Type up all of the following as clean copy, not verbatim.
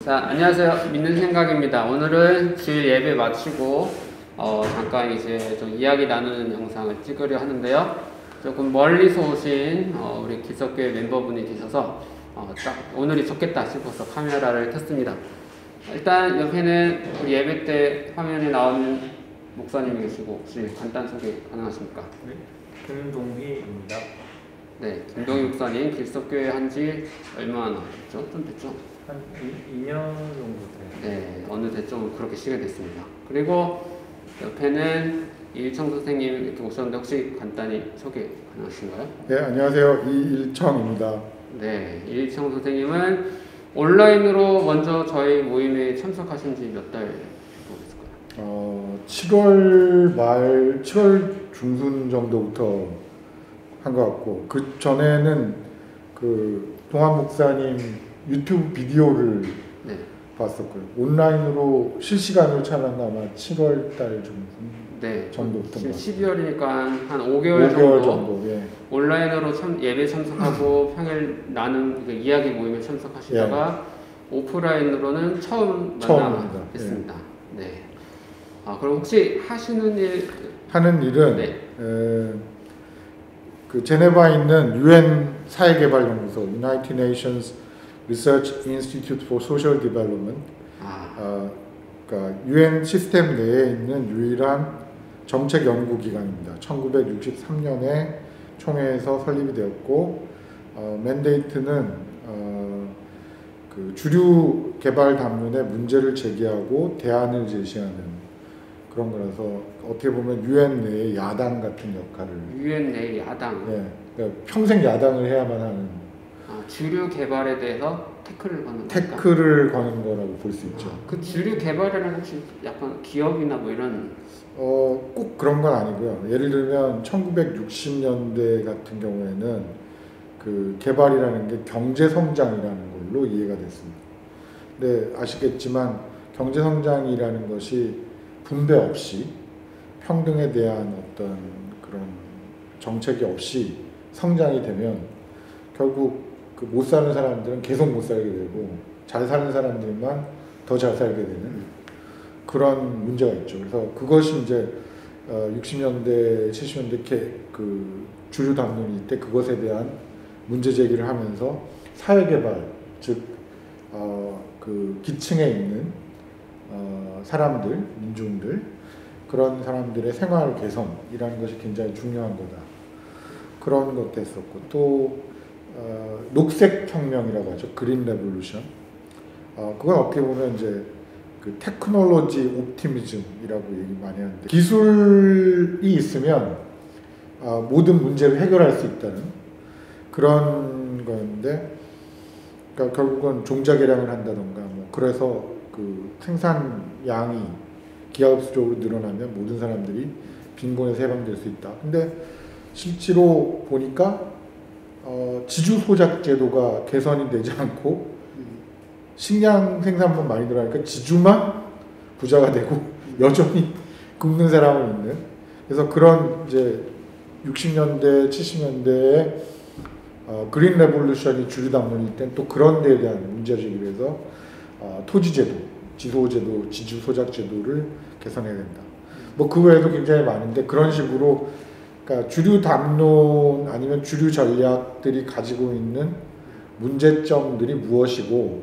자, 안녕하세요. 믿는 생각입니다. 오늘은 주일 예배 마치고 잠깐 이제 좀 이야기 나누는 영상을 찍으려 하는데요. 조금 멀리서 오신 우리 기석교회 멤버분이 계셔서 딱 오늘이 좋겠다 싶어서 카메라를 켰습니다. 일단 옆에는 우리 예배 때 화면에 나오는 목사님이 계시고 혹시 간단 소개 가능하십니까? 네, 김동희입니다. 네, 김동희 목사님 기석교회 한지 얼마나 됐죠? 좀 됐죠? 한 2년 정도 돼요. 네, 어느새 좀 그렇게 시간이 됐습니다. 그리고 옆에는 이일청 선생님 이렇게 오셨는데 혹시 간단히 소개 가능하신가요? 네, 안녕하세요. 이일청입니다. 네, 이일청 선생님은 온라인으로 먼저 저희 모임에 참석하신 지 몇 달 정도 됐을까요? 7월 말, 7월 중순 정도부터 한 것 같고, 그 전에는 그 동환 목사님 유튜브 비디오를 네. 봤었고요. 온라인으로 실시간으로 참여한 아마 7월 달 네, 정도부터. 지금 12월이니까 한 5개월 5개월 정도. 예. 온라인으로 예배 참석하고 평일 나눔 이야기 모임에 참석하시다가 오프라인으로는 처음 만나뵀습니다. 예. 네. 그럼 혹시 하시는 일은 네. 그 제네바에 있는 UN 사회개발연구소 United Nations Research Institute for Social Development, 그러니까 UN 시스템 내에 있는 유일한 정책 연구 기관입니다. 1963년에 총회에서 설립이 되었고, 맨데이트는 그 주류 개발 담론의 문제를 제기하고 대안을 제시하는 그런 거라서 어떻게 보면 UN 내의 야당 같은 역할을. UN 내의 야당. 네, 그러니까 평생 야당을 해야만 하는. 주류 개발에 대해서 태클을 거는 거라고 볼 수 있죠. 그 주류 개발이라는 혹시 약간 기업이나 뭐 이런? 꼭 그런 건 아니고요. 예를 들면 1960년대 같은 경우에는 그 개발이라는 게 경제 성장이라는 걸로 이해가 됐습니다. 근데 아시겠지만 경제 성장이라는 것이 분배 없이 평등에 대한 어떤 그런 정책이 없이 성장이 되면 결국 그 못 사는 사람들은 계속 못 살게 되고 잘 사는 사람들만 더 잘 살게 되는 그런 문제가 있죠. 그래서 그것이 이제 60년대, 70년대 그 주류 담론일 때 그것에 대한 문제 제기를 하면서 사회개발, 즉 그 기층에 있는 사람들, 민중들, 그런 사람들의 생활 개선이라는 것이 굉장히 중요한 거다. 그런 것도 했었고, 또 녹색 혁명이라고 하죠. 그린 레볼루션. 그건 어떻게 보면 이제 그 테크놀로지 옵티미즘이라고 얘기 많이 하는데, 기술이 있으면 모든 문제를 해결할 수 있다는 그런 건데, 그러니까 결국은 종자 개량을 한다던가 뭐 그래서 그 생산량이 기하급수적으로 늘어나면 모든 사람들이 빈곤에서 해방될 수 있다. 근데 실제로 보니까 지주 소작 제도가 개선이 되지 않고 식량 생산만 많이 늘어나니까 지주만 부자가 되고 여전히 굶는 사람은 있는. 그래서 그런 이제 60년대, 70년대에 그린 레볼루션이 주류 담론일 땐 또 그런 데에 대한 문제 제기를 해서 토지 제도, 지소 제도, 지주 소작 제도를 개선해야 된다. 뭐 그 외에도 굉장히 많은데 그런 식으로 그러니까 주류 담론 아니면 주류 전략들이 가지고 있는 문제점들이 무엇이고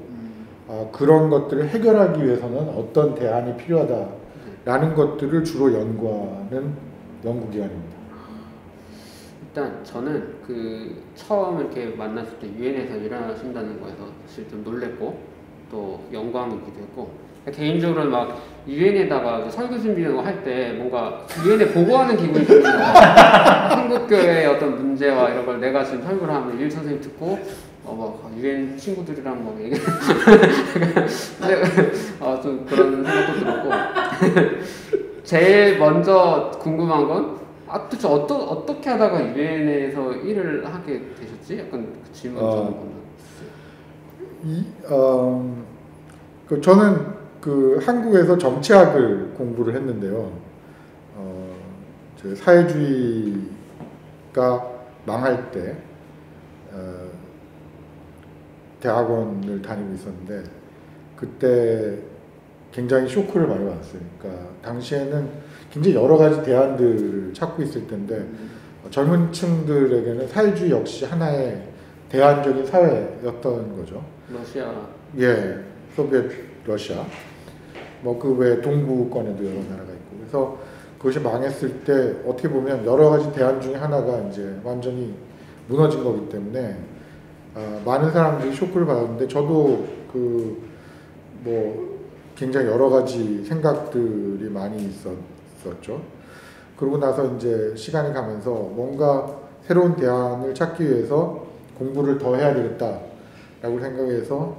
그런 것들을 해결하기 위해서는 어떤 대안이 필요하다라는 것들을 주로 연구하는 연구기관입니다. 일단 저는 그 처음 이렇게 만났을 때 유엔에서 일하신다는 거에서 사실 좀 놀랬고 또 영광이기도 했고, 개인적으로는 막 유엔에다가 설교 준비하는 거 할 때 뭔가 유엔에 보고하는 기분이 드는 거예요. 한국교회의 어떤 문제와 이런 걸 내가 지금 설교를 하면 일 선생님 듣고 막 유엔 친구들이랑 막 얘기 좀 그런 생각도 들었고 제일 먼저 궁금한 건 도대체 어떻게 하다가 유엔에서 일을 하게 되셨지? 약간 그 질문 저는 그 한국에서 정치학을 공부를 했는데요. 사회주의가 망할 때 대학원을 다니고 있었는데 그때 굉장히 쇼크를 많이 받았어요. 그러니까 당시에는 굉장히 여러 가지 대안들을 찾고 있을 텐데 젊은 층들에게는 사회주의 역시 하나의 대안적인 사회였던 거죠. 러시아. 예, 소비에트 러시아. 뭐 그 외 동부권에도 여러 나라가 있고. 그래서 그것이 망했을 때 어떻게 보면 여러 가지 대안 중에 하나가 이제 완전히 무너진 거기 때문에 많은 사람들이 쇼크를 받았는데 저도 그 뭐 굉장히 여러 가지 생각들이 많이 있었죠. 그러고 나서 이제 시간이 가면서 뭔가 새로운 대안을 찾기 위해서 공부를 더 해야 되겠다라고 생각해서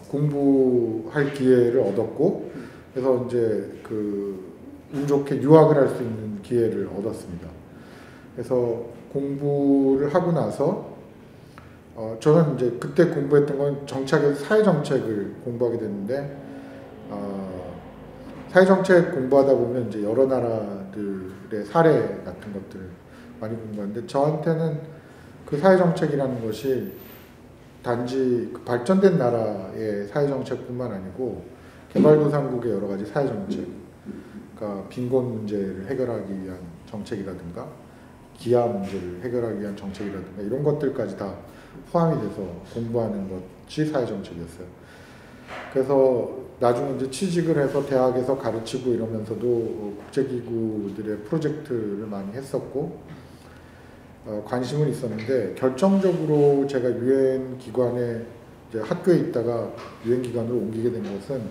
공부할 기회를 얻었고, 그래서 이제 운 좋게 유학을 할 수 있는 기회를 얻었습니다. 그래서 공부를 하고 나서 저는 이제 그때 공부했던 건 정치학에서 사회정책을 공부하게 됐는데, 사회정책 공부하다 보면 이제 여러 나라들의 사례 같은 것들을 많이 공부하는데, 저한테는 그 사회정책이라는 것이 단지 그 발전된 나라의 사회정책뿐만 아니고 개발도상국의 여러 가지 사회정책, 그러니까 빈곤 문제를 해결하기 위한 정책이라든가 기아 문제를 해결하기 위한 정책이라든가 이런 것들까지 다 포함이 돼서 공부하는 것이 사회정책이었어요. 그래서 나중에 이제 취직을 해서 대학에서 가르치고 이러면서도 국제기구들의 프로젝트를 많이 했었고 관심은 있었는데, 결정적으로 제가 유엔 기관에 이제 학교에 있다가 유엔 기관으로 옮기게 된 것은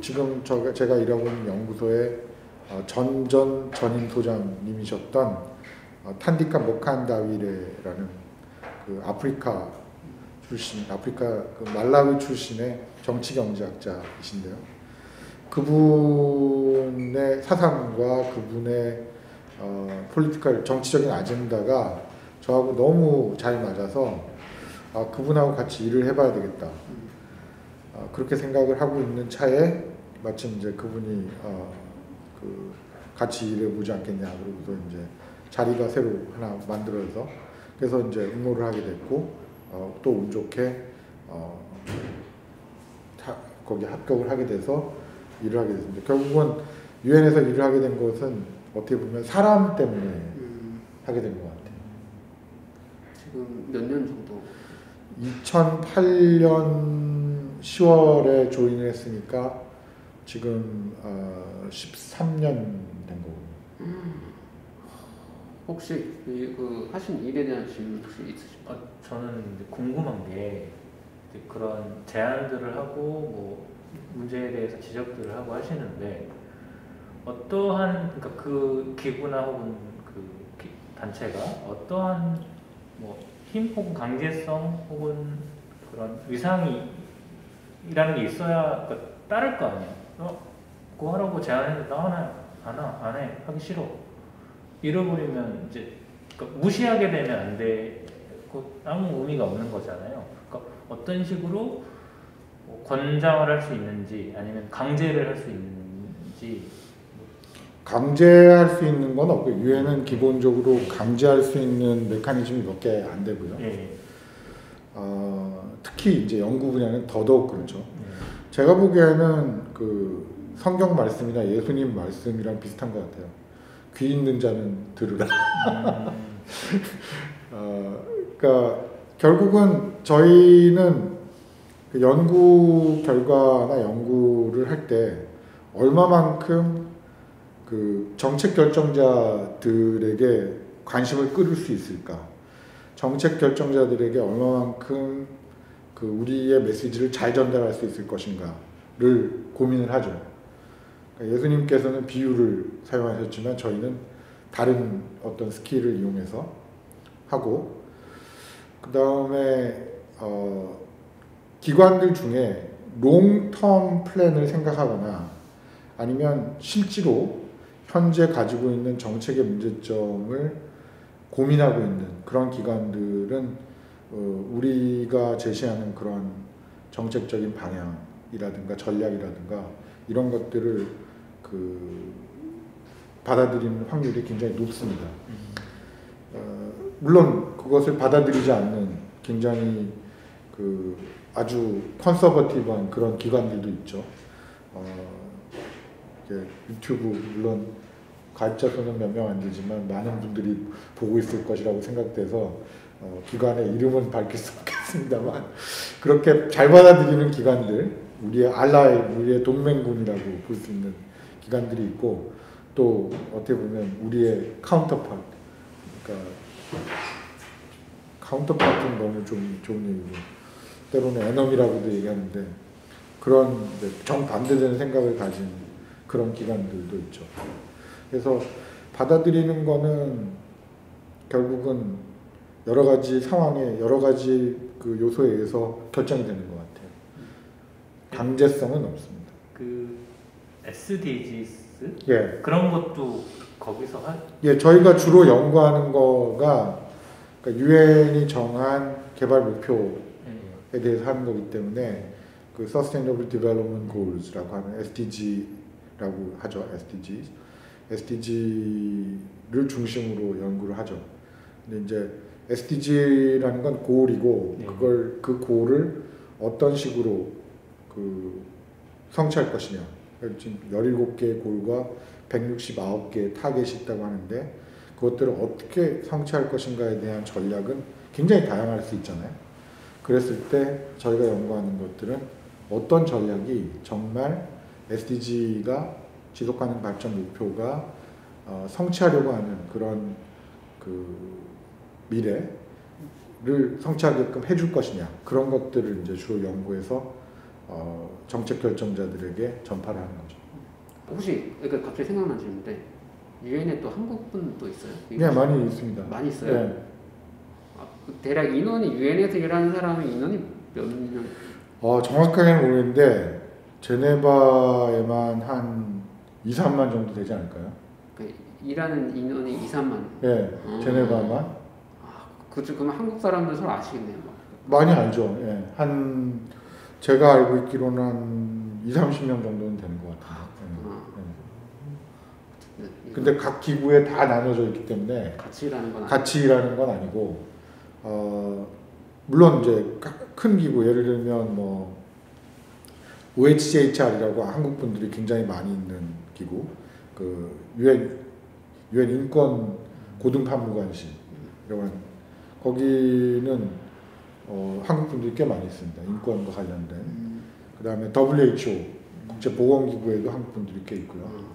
지금 제가 일하고 있는 연구소의 전임 소장님이셨던 탄디카 모칸다위레라는 아프리카 출신, 말라위 출신의 정치경제학자이신데요. 그분의 사상과 그분의 폴리티컬 정치적인 아젠다가 저하고 너무 잘 맞아서 그분하고 같이 일을 해봐야 되겠다. 그렇게 생각을 하고 있는 차에 마침 이제 그분이 같이 일해보지 않겠냐 그러고서 이제 자리가 새로 하나 만들어서 그래서 이제 응모를 하게 됐고 또 운 좋게 거기 합격을 하게 돼서 일을 하게 됐습니다. 결국은 유엔에서 일을 하게 된 것은 어떻게 보면 사람 때문에 하게 된 것 같아요. 지금 몇 년 정도? 2008년 10월에 조인을 했으니까 지금 13년 된 거군요. 혹시 하신 일에 대한 질문 혹시 있으실까요? 저는 이제 궁금한 게 이제 그런 제안들을 하고 뭐 문제에 대해서 지적들을 하고 하시는데 어떠한 그러니까 그 기구나 혹은 단체가 어떠한 뭐 힘 혹은 강제성 혹은 그런 위상이라는 게 있어야 따를 거 아니야. 그거 하라고 제안했는데 나 안 해, 하기 싫어. 잃어버리면 이제 무시하게 되면 안 돼. 아무 의미가 없는 거잖아요. 그러니까 어떤 식으로 권장을 할 수 있는지 아니면 강제를 할 수 있는지. 강제할 수 있는 건 없고요. 유엔은 기본적으로 강제할 수 있는 메커니즘이 몇 개 안 되고요. 예. 특히 이제 연구 분야는 더더욱 그렇죠. 제가 보기에는 성경 말씀이나 예수님 말씀이랑 비슷한 것 같아요. 귀 있는 자는 들으라. 그러니까 결국은 저희는 연구 결과나 연구를 할 때 얼마만큼 정책 결정자들에게 관심을 끌을 수 있을까? 정책 결정자들에게 얼마만큼 우리의 메시지를 잘 전달할 수 있을 것인가를 고민을 하죠. 그러니까 예수님께서는 비유를 사용하셨지만 저희는 다른 어떤 스킬을 이용해서 하고, 그 다음에 기관들 중에 롱텀 플랜을 생각하거나 아니면 실제로 현재 가지고 있는 정책의 문제점을 고민하고 있는 그런 기관들은 우리가 제시하는 그런 정책적인 방향이라든가 전략이라든가 이런 것들을 받아들이는 확률이 굉장히 높습니다. 물론 그것을 받아들이지 않는 굉장히 아주 컨서버티브한 그런 기관들도 있죠. 이게 유튜브 물론 가입자 수는 몇 명 안 되지만 많은 분들이 보고 있을 것이라고 생각돼서 기관의 이름은 밝힐 수 없겠습니다만 그렇게 잘 받아들이는 기관들, 우리의 동맹군이라고 볼 수 있는 기관들이 있고 또 어떻게 보면 우리의 카운터파트, 그러니까 카운터파트는 너무 좀 좋은 얘기고 때로는 에너미라고도 얘기하는데 그런 정반대되는 생각을 가진 그런 기관들도 있죠. 그래서 받아들이는 거는 결국은 여러 가지 상황에 여러 가지 그 요소에 의해서 결정이 되는 것 같아요. 강제성은 없습니다. 그 SDGs 예. 그런 것도 거기서 예, 저희가 주로 연구하는 거가 그러니까 유엔이 정한 개발 목표에 대해서 하는 거기 때문에 그 Sustainable Development Goals라고 하는 SDG라고 하죠. SDG를 중심으로 연구를 하죠. 근데 이제 SDG라는 건 고울이고 그 고울을 어떤 식으로 그 성취할 것이냐. 지금 17개의 고울과 169개의 타겟이 있다고 하는데 그것들을 어떻게 성취할 것인가에 대한 전략은 굉장히 다양할 수 있잖아요. 그랬을 때 저희가 연구하는 것들은 어떤 전략이 정말 SDG가 지속가능 발전 목표가 성취하려고 하는 그런 그 미래를 성취하게끔 해줄 것이냐, 그런 것들을 이제 주로 연구해서 정책 결정자들에게 전파를 하는 거죠. 혹시 그러니까 갑자기 생각난 질문인데 유엔에 또 한국 분도 있어요? 네, 많이 있습니다. 많이 있어요? 네. 대략 인원이 유엔에서 일하는 사람이 인원이 몇 명? 정확하게는 모르겠는데 제네바에만 한 2, 3만 정도 되지 않을까요? 그러니까 일하는 인원이 2, 3만? 네, 제네바만. 그죠? 그럼 한국 사람들 서로 아시겠네요. 많이 알죠. 예. 제가 알고 있기로는 한 2, 30명 정도는 되는 것 같아요. 근데 각 기구에 다 나눠져 있기 때문에 같이 일하는 건 아니고 물론 이제 큰 기구 예를 들면 뭐 OHCHR이라고 한국 분들이 굉장히 많이 있는 기구, 그 유엔 인권 고등판무관실 이런 거기는 한국 분들이 꽤 많이 있습니다. 인권과 관련된. 그다음에 WHO 국제보건기구에도 한국 분들이 꽤 있고요.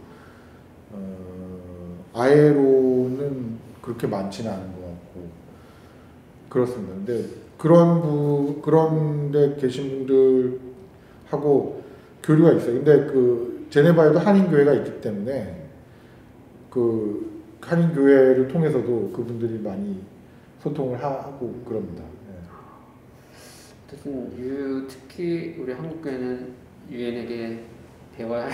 ILO는 그렇게 많지는 않은 것 같고 그렇습니다. 근데 그런데 계신 분들하고 교류가 있어요. 근데 그 제네바에도 한인교회가 있기 때문에 그 한인교회를 통해서도 그분들이 많이 소통을 하고 그럽니다. 어쨌든 특히 우리 한국교회는 유엔에게 배워야 할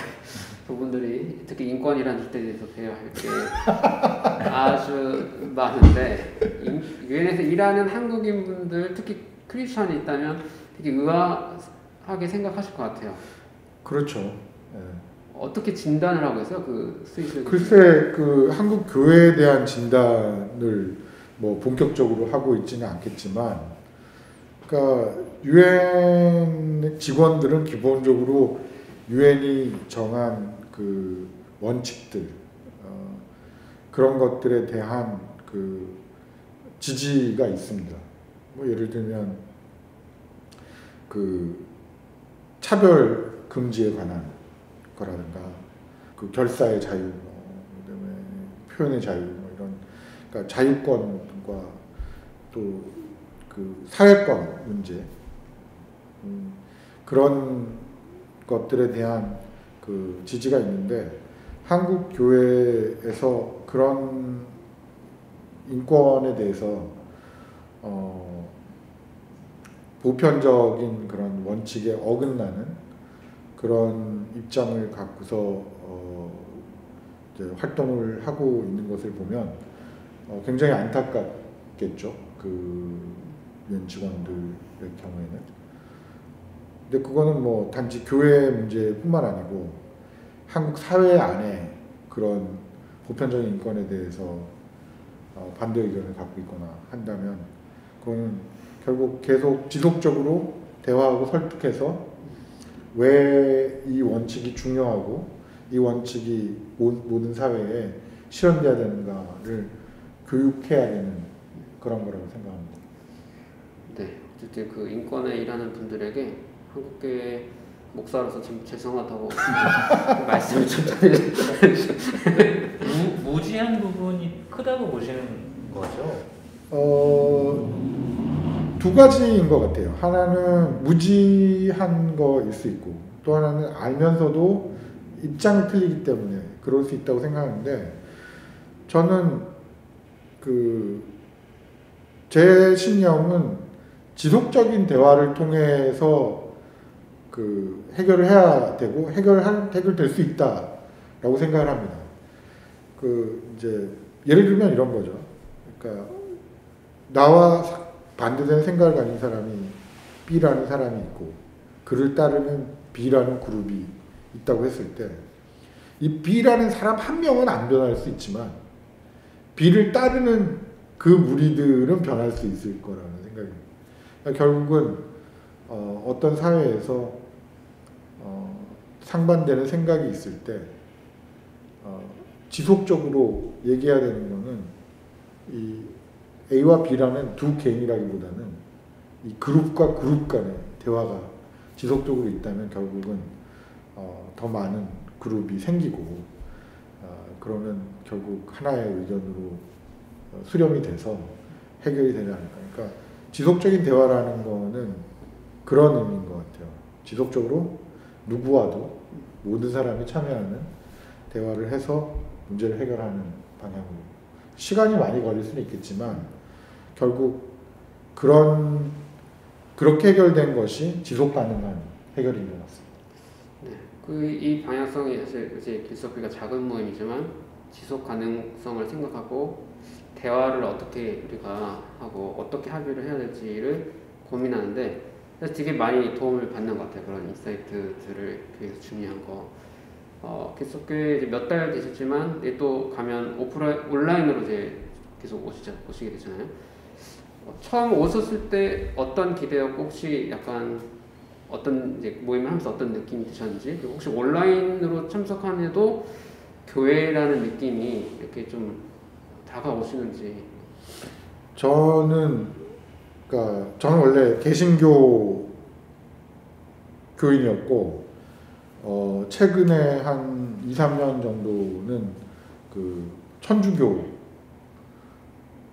부분들이 특히 인권이라는 주제에 대해서 배워야 할 게 아주 많은데 유엔에서 일하는 한국인분들 특히 크리스천이 있다면 되게 의아하게 생각하실 것 같아요. 그렇죠. 어떻게 진단을 하고 있어요? 그 스위스 글쎄 그 한국 교회에 대한 진단을 뭐 본격적으로 하고 있지는 않겠지만, 그러니까 유엔 직원들은 기본적으로 유엔이 정한 그 원칙들 그런 것들에 대한 그 지지가 있습니다. 뭐 예를 들면 그 차별 금지에 관한 거라든가 그 결사의 자유, 그다음에 표현의 자유 뭐 이런, 그러니까 자유권과 또 그 사회권 문제 그런 것들에 대한 그 지지가 있는데 한국 교회에서 그런 인권에 대해서 보편적인 그런 원칙에 어긋나는 그런 입장을 갖고서 이제 활동을 하고 있는 것을 보면 굉장히 안타깝겠죠. 그 유엔 직원들의 경우에는. 근데 그거는 뭐 단지 교회 문제뿐만 아니고 한국 사회 안에 그런 보편적인 인권에 대해서 반대 의견을 갖고 있거나 한다면 그거는 결국 계속 지속적으로 대화하고 설득해서 왜 이 원칙이 중요하고 이 원칙이 모든 사회에 실현돼야 되는가를 교육해야 되는 그런 거라고 생각합니다. 네, 어쨌든 그 인권에 일하는 분들에게 한국교회 목사로서 좀 죄송하다고 말씀을 좀 드리죠. 무지한 부분이 크다고 보시는 거죠? 두 가지인 것 같아요. 하나는 무지한 거일 수 있고 또 하나는 알면서도 입장이 틀리기 때문에 그럴 수 있다고 생각하는데 저는 제 신념은 지속적인 대화를 통해서 해결을 해야 되고 해결될 수 있다라고 생각을 합니다. 이제 예를 들면 이런 거죠. 그러니까 나와 반대되는 생각을 가진 사람이 B라는 사람이 있고 그를 따르는 B라는 그룹이 있다고 했을 때 이 B라는 사람 한 명은 안 변할 수 있지만 B를 따르는 그 무리들은 변할 수 있을 거라는 생각입니다. 그러니까 결국은 어떤 사회에서 상반되는 생각이 있을 때 지속적으로 얘기해야 되는 거는 이 A와 B라는 두 개인이라기보다는 이 그룹과 그룹 간의 대화가 지속적으로 있다면 결국은 더 많은 그룹이 생기고 그러면 결국 하나의 의견으로 수렴이 돼서 해결이 되지 않을까. 그러니까 지속적인 대화라는 거는 그런 의미인 것 같아요. 지속적으로 누구와도 모든 사람이 참여하는 대화를 해서 문제를 해결하는 방향으로. 시간이 많이 걸릴 수는 있겠지만 결국 그렇게 해결된 것이 지속 가능한 해결인 것 같습니다. 네, 이 방향성이 사실 이제 기독교가 작은 모임이지만 지속 가능성을 생각하고 대화를 어떻게 우리가 하고 어떻게 합의를 해야 될지를 고민하는데 사실 되게 많이 도움을 받는 것 같아요. 그런 인사이트들을 되게 중요한 거. 기독교에 이제 몇 달 되셨지만 또 가면 온라인으로 이제 계속 오시게 되잖아요. 처음 오셨을 때 어떤 기대였고 혹시 약간 어떤 이제 모임을 하면서 어떤 느낌이 드셨는지 그리고 혹시 온라인으로 참석하는데도 교회라는 느낌이 이렇게 좀 다가오시는지. 저는 원래 개신교 교인이었고 최근에 한 2, 3년 정도는 천주교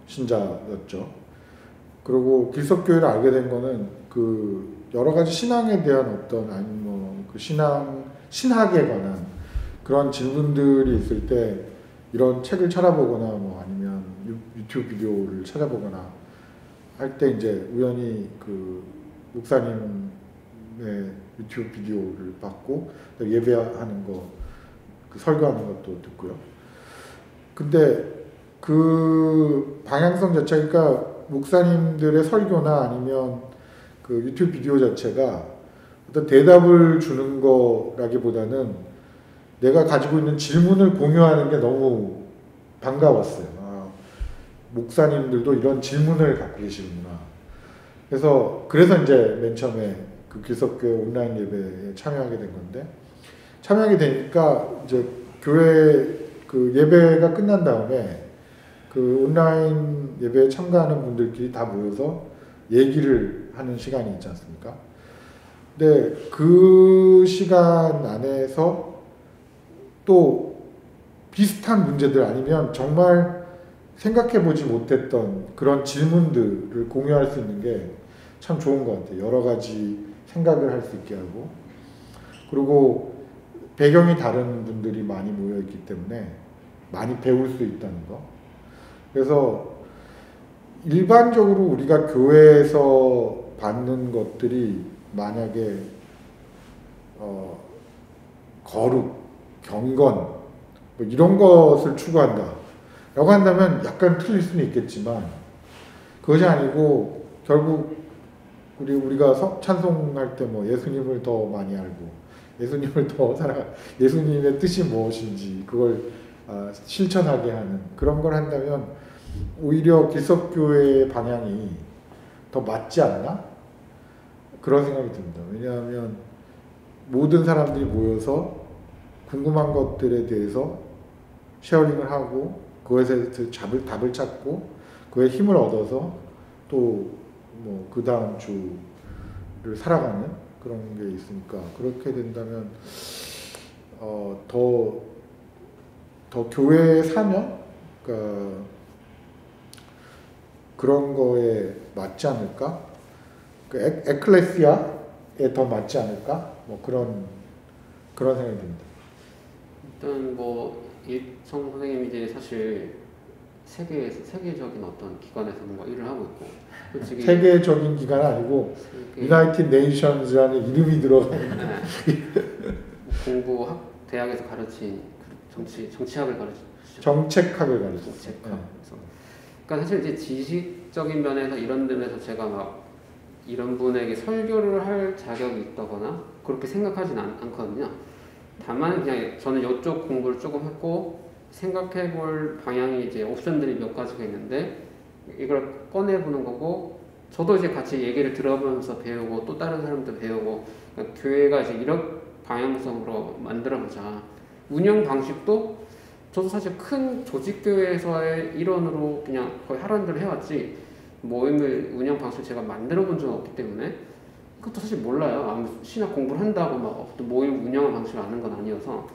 신자였죠. 그리고 기독교회를 알게 된 거는 여러 가지 신앙에 대한 아니면 신학에 관한 그런 질문들이 있을 때 이런 책을 찾아보거나 아니면 유튜브 비디오를 찾아보거나 할 때 이제 우연히 목사님의 유튜브 비디오를 봤고 예배하는 거, 설교하는 것도 듣고요. 근데 그 방향성 자체가 목사님들의 설교나 아니면 유튜브 비디오 자체가 어떤 대답을 주는 거라기보다는 내가 가지고 있는 질문을 공유하는 게 너무 반가웠어요. 목사님들도 이런 질문을 갖고 계시구나. 그래서 이제 맨 처음에 기독교 온라인 예배에 참여하게 된 건데, 참여하게 되니까 이제 교회 예배가 끝난 다음에 온라인 예배에 참가하는 분들끼리 다 모여서 얘기를 하는 시간이 있지 않습니까? 근데 그 시간 안에서 또 비슷한 문제들 아니면 정말 생각해보지 못했던 그런 질문들을 공유할 수 있는 게 참 좋은 것 같아요. 여러 가지 생각을 할 수 있게 하고, 그리고 배경이 다른 분들이 많이 모여있기 때문에 많이 배울 수 있다는 거. 그래서 일반적으로 우리가 교회에서 받는 것들이 만약에 거룩, 경건 이런 것을 추구한다 라고 한다면 약간 틀릴 수는 있겠지만 그것이 아니고 결국 우리가 찬송할 때 예수님을 더 많이 알고 예수님을 더 예수님의 뜻이 무엇인지 그걸 실천하게 하는 그런 걸 한다면 오히려 기독교의 방향이 더 맞지 않나? 그런 생각이 듭니다. 왜냐하면 모든 사람들이 모여서 궁금한 것들에 대해서 쉐어링을 하고 그것에 대해서 답을 찾고 그의 힘을 얻어서 또 뭐 그 다음 주를 살아가는 그런 게 있으니까 그렇게 된다면 더 교회의 사명, 그러니까 그런 거에 맞지 않을까? 그 에클레시아에 더 맞지 않을까? 뭐 그런 생각이 듭니다. 일단 뭐 일청 선생님이 이제 사실 세계적인 어떤 기관에서 뭔가 일을 하고 있고 솔직히 세계적인 기관은 아니고 유나이티드 네이션즈라는 이름이 들어간 대학에서 가르친 정치학을 가르치죠. 정책학을 가르치죠. 정책학. 그러니까 사실 이제 지식적인 면에서 이런 면에서 제가 막 이런 분에게 설교를 할 자격이 있다거나 그렇게 생각하진 않거든요. 다만 그냥 저는 이쪽 공부를 조금 했고 생각해볼 방향이 이제 옵션들이 몇 가지가 있는데 이걸 꺼내보는 거고 저도 이제 같이 얘기를 들어보면서 배우고 또 다른 사람도 배우고 그러니까 교회가 이제 이런 방향성으로 만들어보자. 운영 방식도 저도 사실 큰 조직교회에서의 일원으로 그냥 거의 하라는 대로 해왔지 모임을 운영 방식을 제가 만들어 본 적은 없기 때문에 그것도 사실 몰라요. 아무 신학 공부를 한다고 막 모임 운영하는 방식을 아는 건 아니어서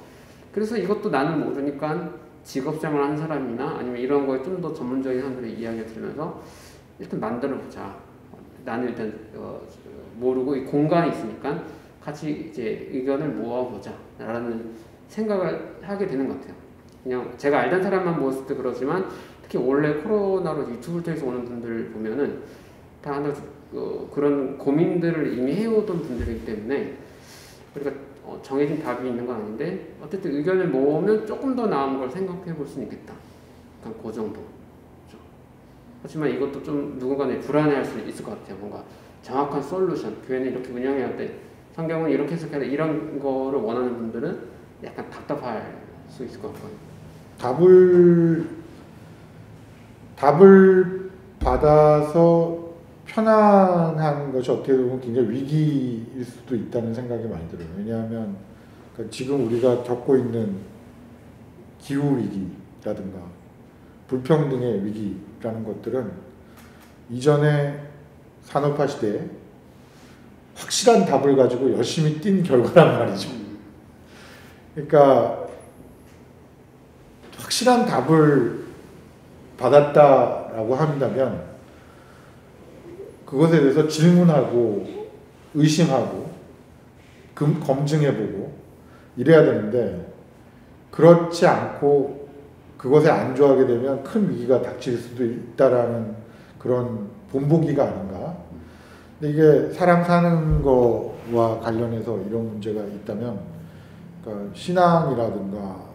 그래서 이것도 나는 모르니까 직업생활 하는 사람이나 아니면 이런 거에 좀 더 전문적인 사람들의 이야기를 들으면서 일단 만들어 보자. 나는 일단 모르고 이 공간이 있으니까 같이 이제 의견을 모아보자 라는 생각을 하게 되는 것 같아요. 그냥 제가 알던 사람만 모았을 때 그러지만 특히 원래 코로나로 유튜브를 통해서 오는 분들 보면은 다 그런 고민들을 이미 해오던 분들이기 때문에 그러니까 정해진 답이 있는 건 아닌데 어쨌든 의견을 모으면 조금 더 나은 걸 생각해 볼 수는 있겠다. 약간 그 정도. 그렇죠? 하지만 이것도 좀 누군가는 불안해할 수 있을 것 같아요. 뭔가 정확한 솔루션, 교회는 이렇게 운영해야 돼. 성경은 이렇게 해석해야 돼. 이런 거를 원하는 분들은 약간 답답할 수 있을 것 같거든요. 답을 받아서 편안한 것이 어떻게 보면 굉장히 위기일 수도 있다는 생각이 많이 들어요. 왜냐하면 지금 우리가 겪고 있는 기후 위기라든가 불평등의 위기라는 것들은 이전에 산업화 시대에 확실한 답을 가지고 열심히 뛴 결과란 말이죠. 그러니까 확실한 답을 받았다라고 한다면 그것에 대해서 질문하고 의심하고 검증해보고 이래야 되는데 그렇지 않고 그것에 안주하게 되면 큰 위기가 닥칠 수도 있다라는 그런 본보기가 아닌가. 근데 이게 사람 사는 거와 관련해서 이런 문제가 있다면 그러니까 신앙이라든가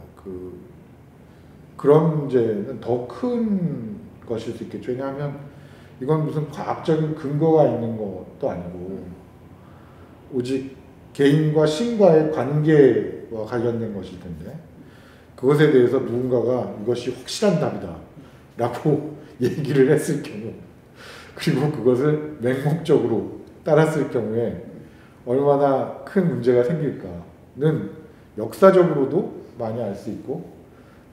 그런 문제는 더 큰 것일 수 있겠죠. 왜냐하면 이건 무슨 과학적인 근거가 있는 것도 아니고 오직 개인과 신과의 관계와 관련된 것일 텐데 그것에 대해서 누군가가 이것이 확실한 답이다 라고 얘기를 했을 경우 그리고 그것을 맹목적으로 따랐을 경우에 얼마나 큰 문제가 생길까는 역사적으로도 많이 알 수 있고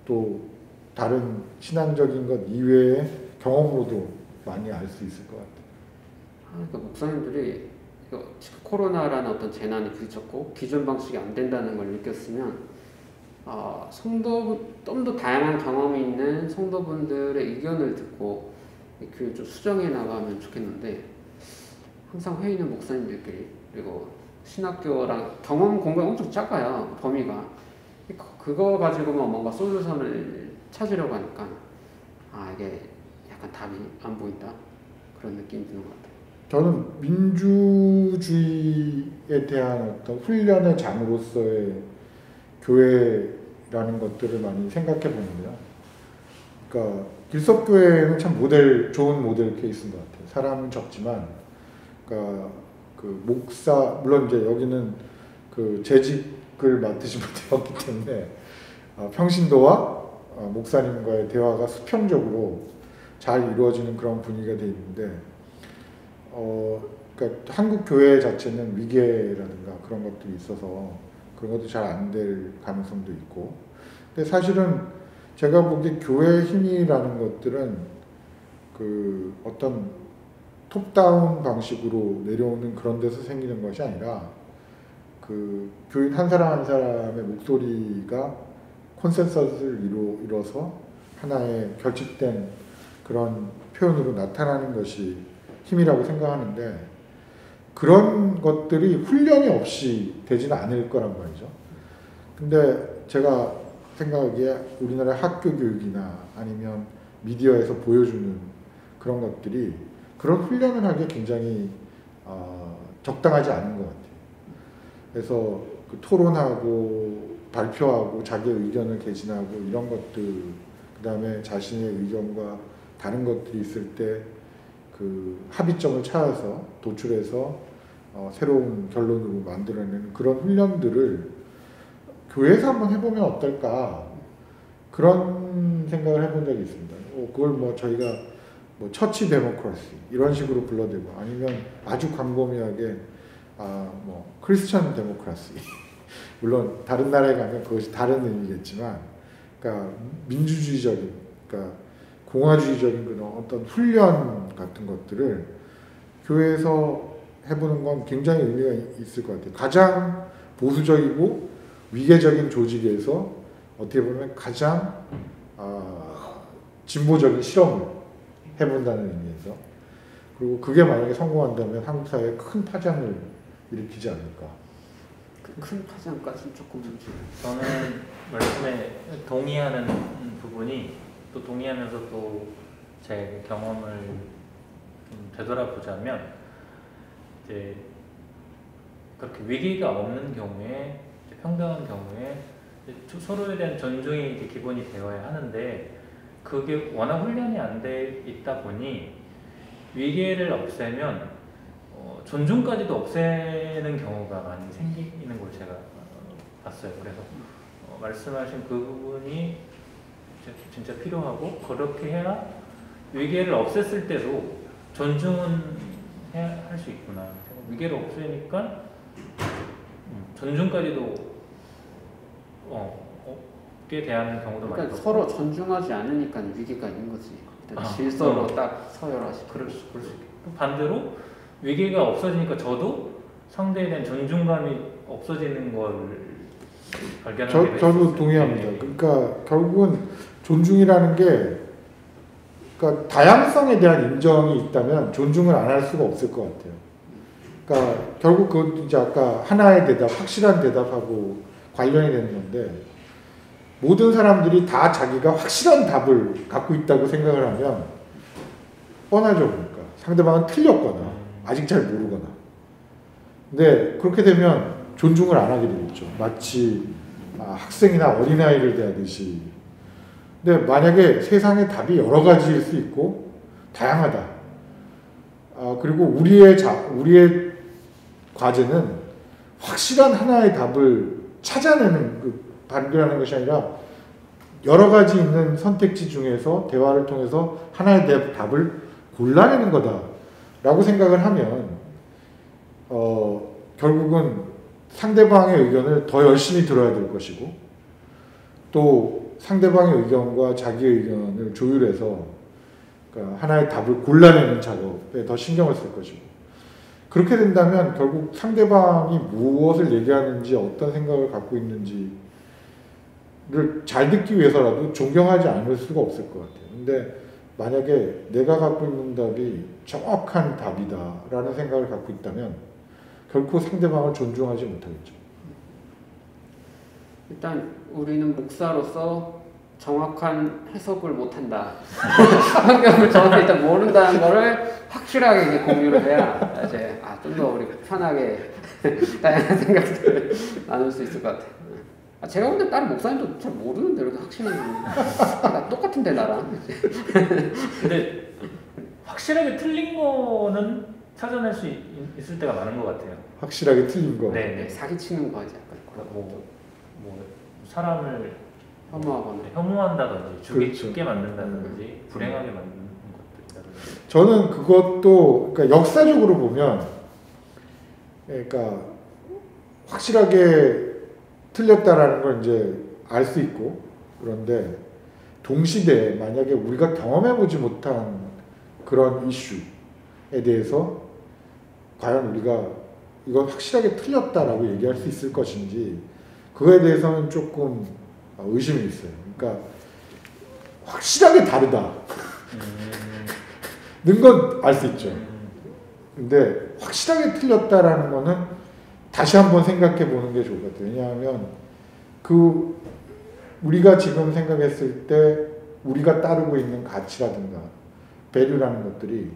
또 다른 신앙적인 것 이외의 경험으로도 많이 알 수 있을 것 같아요. 그러니까 목사님들이 코로나라는 어떤 재난이 부딪혔고 기존 방식이 안 된다는 걸 느꼈으면 좀 더 다양한 경험이 있는 성도분들의 의견을 듣고 그 좀 수정해 나가면 좋겠는데 항상 회의는 목사님들끼리 그리고 신학교랑 경험 공부가 엄청 작아요. 범위가 그거 가지고만 뭔가 솔루션을 찾으려고 하니까 이게 약간 답이 안 보인다 그런 느낌이 드는 것 같아요. 저는 민주주의에 대한 어떤 훈련의 장으로서의 교회라는 것들을 많이 생각해 보는데요. 그러니까 길석교회는 참 좋은 모델 케이스인 것 같아요. 사람은 적지만, 그러니까 그 목사 물론 이제 여기는 그 재직을 맡으신 분이었기 때문에 평신도와 목사님과의 대화가 수평적으로 잘 이루어지는 그런 분위기가 돼 있는데 그러니까 한국 교회 자체는 위계라든가 그런 것들이 있어서 그런 것도 잘 안 될 가능성도 있고. 근데 사실은 제가 보기에 교회의 힘이라는 것들은 그 어떤 톱다운 방식으로 내려오는 그런 데서 생기는 것이 아니라 그 교인 한 사람 한 사람의 목소리가 콘센서스를 이뤄서 하나의 결집된 그런 표현으로 나타나는 것이 힘이라고 생각하는데, 그런 것들이 훈련이 없이 되지는 않을 거란 말이죠. 근데 제가 생각하기에 우리나라 학교 교육이나 아니면 미디어에서 보여주는 그런 것들이 그런 훈련을 하기에 굉장히 적당하지 않은 것 같아요. 그래서 그 토론하고 발표하고 자기의 의견을 개진하고 이런 것들, 그 다음에 자신의 의견과 다른 것들이 있을 때 그 합의점을 찾아서 도출해서 새로운 결론으로 만들어내는 그런 훈련들을 교회에서 한번 해보면 어떨까, 그런 생각을 해본 적이 있습니다. 그걸 뭐 저희가 뭐 처치 데모크라시 이런 식으로 불러대고, 아니면 아주 광범위하게 뭐 크리스천 데모크라시 물론 다른 나라에 가면 그것이 다른 의미겠지만, 그러니까 민주주의적인, 그러니까 공화주의적인 그런 어떤 훈련 같은 것들을 교회에서 해보는 건 굉장히 의미가 있을 것 같아요. 가장 보수적이고 위계적인 조직에서 어떻게 보면 가장 진보적인 실험을 해본다는 의미에서, 그리고 그게 만약에 성공한다면 한국 사회에 큰 파장을 일으키지 않을까. 큰 파장까지는 조금 저는 말씀에 동의하는 부분이, 또 동의하면서 또 제 경험을 좀 되돌아보자면, 이제 그렇게 위기가 없는 경우에, 평등한 경우에 서로에 대한 존중이 이제 기본이 되어야 하는데, 그게 워낙 훈련이 안 돼 있다 보니 위계를 없애면 존중까지도 없애는 경우가 많이 생기는 걸 제가 봤어요. 그래서 말씀하신 그 부분이 진짜 필요하고, 그렇게 해야 위계를 없앴을 때도 존중은 할 수 있구나. 위계를 없애니까 존중까지도 없게 대하는 경우도 많이. 그러니까 서로 존중하지 않으니까 위기가 있는 거지. 질서로 딱 서열하시고. 그럴 수 있고, 반대로 위계가 없어지니까 저도 상대에 대한 존중감이 없어지는 걸 발견하게 됐어요. 저도 동의합니다. 그러니까 결국은 존중이라는 게, 그러니까 다양성에 대한 인정이 있다면 존중을 안 할 수가 없을 것 같아요. 그러니까 결국 그것도 이제 아까 하나의 대답, 확실한 대답하고 관련이 되는 건데, 모든 사람들이 다 자기가 확실한 답을 갖고 있다고 생각을 하면 뻔하죠. 그러니까 상대방은 틀렸거나 아직 잘 모르거나. 근데 그렇게 되면 존중을 안 하게 되겠죠. 마치 학생이나 어린아이를 대하듯이. 근데 만약에 세상의 답이 여러 가지일 수 있고 다양하다. 그리고 우리의 과제는 확실한 하나의 답을 찾아내는, 발견하는 것이 아니라 여러 가지 있는 선택지 중에서 대화를 통해서 하나의 답을 골라내는 거다라고 생각을 하면 결국은 상대방의 의견을 더 열심히 들어야 될 것이고, 또 상대방의 의견과 자기의 의견을 조율해서 그러니까 하나의 답을 골라내는 작업에 더 신경을 쓸 것이고, 그렇게 된다면 결국 상대방이 무엇을 얘기하는지, 어떤 생각을 갖고 있는지를 잘 듣기 위해서라도 존경하지 않을 수가 없을 것 같아요. 근데 만약에 내가 갖고 있는 답이 정확한 답이다라는 생각을 갖고 있다면 결코 상대방을 존중하지 못하겠죠. 일단 우리는 목사로서 정확한 해석을 못한다. 성경을 정확히 일단 모른다는 거를 확실하게 이제 공유를 해야 이제 좀 더 우리 편하게 다양한 생각들을 나눌 수 있을 것 같아요. 제가 근데 다른 목사님도 잘 모르는데 이렇게 확실한 똑같은데 나랑. 근데 확실하게 틀린 거는 찾아낼 수 있을 때가 많은 것 같아요. 확실하게 틀린 거. 네. 사기치는 거지 약간. 뭐 사람을 혐오한다든지 죽게 만든다든지 불행하게 만드는 것들이라든지. 저는 그것도 그러니까 역사적으로 보면 그러니까 확실하게 틀렸다라는 걸 이제 알 수 있고, 그런데 동시대에 만약에 우리가 경험해보지 못한 그런 이슈에 대해서 과연 우리가 이건 확실하게 틀렸다라고 얘기할 수 있을 것인지, 그거에 대해서는 조금 의심이 있어요. 그러니까 확실하게 다르다 는 건 알 수 있죠. 근데 확실하게 틀렸다라는 거는 다시 한번 생각해 보는 게 좋을 것 같아요. 왜냐하면 우리가 지금 생각했을 때 우리가 따르고 있는 가치라든가 배류라는 것들이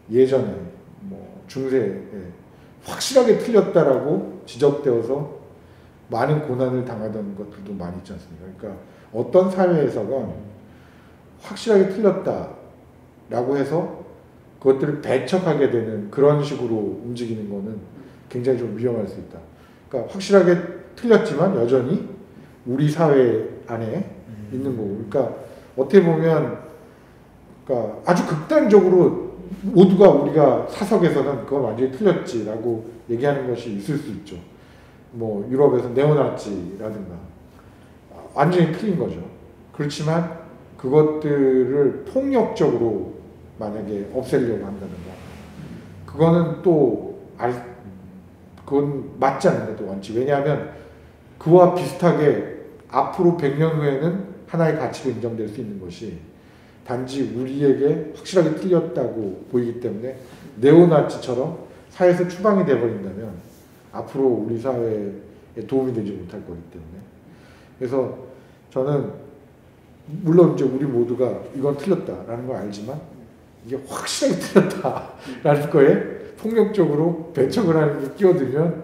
예전에 뭐 중세에 확실하게 틀렸다라고 지적되어서 많은 고난을 당하던 것들도 많이 있지 않습니까? 그러니까 어떤 사회에서건 확실하게 틀렸다라고 해서 그것들을 배척하게 되는 그런 식으로 움직이는 거는 굉장히 좀 위험할 수 있다. 그러니까 확실하게 틀렸지만 여전히 우리 사회 안에 있는 거고, 그러니까 어떻게 보면 그러니까 아주 극단적으로 모두가 우리가 사석에서는 그건 완전히 틀렸지라고 얘기하는 것이 있을 수 있죠. 뭐 유럽에서 네오나치라든가 완전히 틀린 거죠. 그렇지만 그것들을 폭력적으로 만약에 없애려고 한다든가, 그거는 그건 맞지 않는 것도 원칙. 왜냐하면 그와 비슷하게 앞으로 100년 후에는 하나의 가치로 인정될 수 있는 것이 단지 우리에게 확실하게 틀렸다고 보이기 때문에 네오나치처럼 사회에서 추방이 되어버린다면 앞으로 우리 사회에 도움이 되지 못할 거기 때문에, 그래서 저는 물론 이제 우리 모두가 이건 틀렸다라는 걸 알지만 이게 확실하게 틀렸다라는 거에 폭력적으로 배척을 하는 게 끼어들면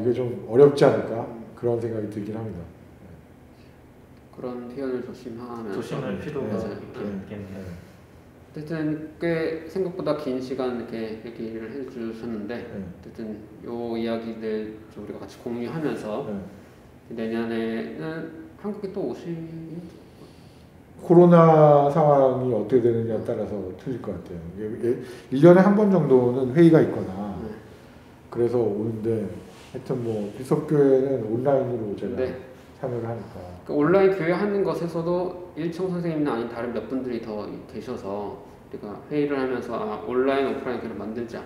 이게 좀 어렵지 않을까 그런 생각이 들긴 합니다. 그런 표현을 조심하면서 조심할 필요가 있겠네요. 어쨌든 꽤 생각보다 긴 시간 이렇게 얘기를 해주셨는데 어쨌든 요 이야기들 좀 우리가 같이 공유하면서 내년에는 한국에 또 코로나 상황이 어떻게 되느냐에 따라서 틀릴 것 같아요. 1년에 한 번 정도는 회의가 있거나 그래서 오는데, 하여튼 뭐 비석교회는 온라인으로 제가 참여를 하니까. 그러니까 온라인 교회 하는 것에서도 일청 선생님이나 아닌 다른 몇 분들이 더 계셔서 우리가 회의를 하면서 온라인 오프라인 교회를 만들자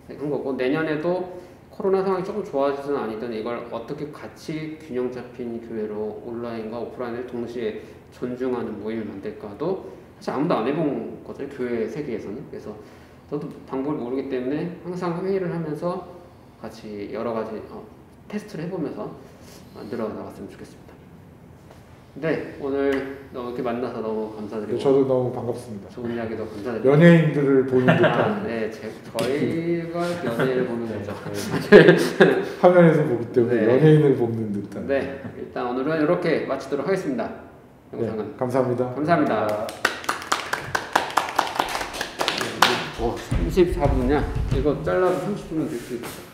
한 거고, 내년에도 코로나 상황이 조금 좋아지든 아니든 이걸 어떻게 같이 균형 잡힌 교회로 온라인과 오프라인을 동시에 존중하는 모임을 만들까도 사실 아무도 안 해본 거죠, 교회 세계에서는. 그래서 저도 방법을 모르기 때문에 항상 회의를 하면서 같이 여러 가지 테스트를 해보면서 만들어 나갔으면 좋겠습니다. 네, 오늘 이렇게 만나서 너무 감사드리고. 저도 너무 반갑습니다. 좋은 이야기도 감사드립니다. 연예인들을 보는 듯한. 네, 저희가 연예인을 보는 거죠. 화면에서 보기 때문에 네. 연예인을 보는 듯한. 네, 일단 오늘은 이렇게 마치도록 하겠습니다. 영상은. 네, 감사합니다. 감사합니다. 34분이야? 이거 잘라도 30분은 될 수 있어.